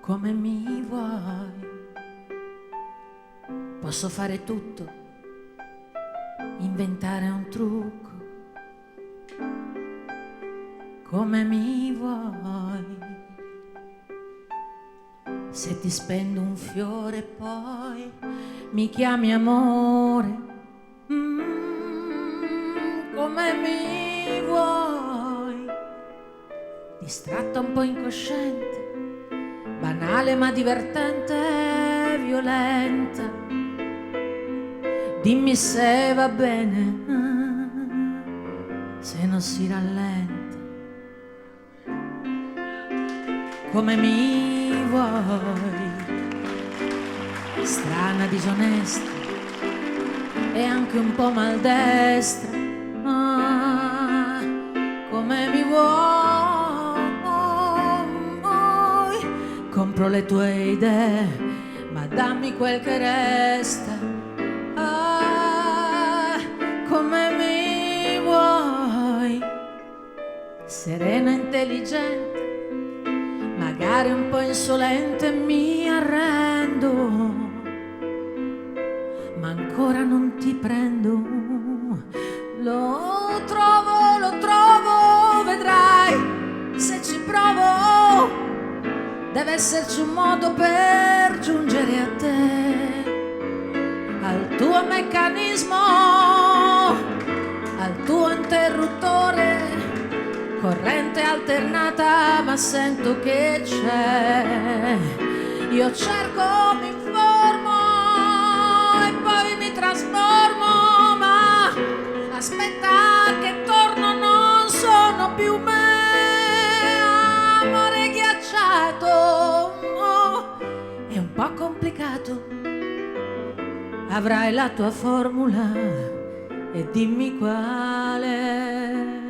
come mi vuoi. Posso fare tutto, inventare un trucco, come mi vuoi. Se ti spendo un fiore poi mi chiami amore, come mi vuoi. Distratta, un po' incosciente, banale ma divertente, violenta. Dimmi se va bene, se non si rallenta, come mi vuoi. Strana, disonesta e anche un po' maldestra, come mi vuoi. Compro le tue idee, ma dammi quel che resta, come mi vuoi. Serena, intelligente, magari un po' insolente, mi arrendo, ma ancora non ti prendo. Lo trovo, vedrai, se ci provo, deve esserci un modo per giungere a te, al tuo meccanismo, al tuo interruttore, corrente alternata, ma sento che c'è. Io cerco, mi informo e poi mi trasformo, ma aspetta che torno, non sono più me. Amore ghiacciato, è un po' complicato. Avrai la tua formula e dimmi quale.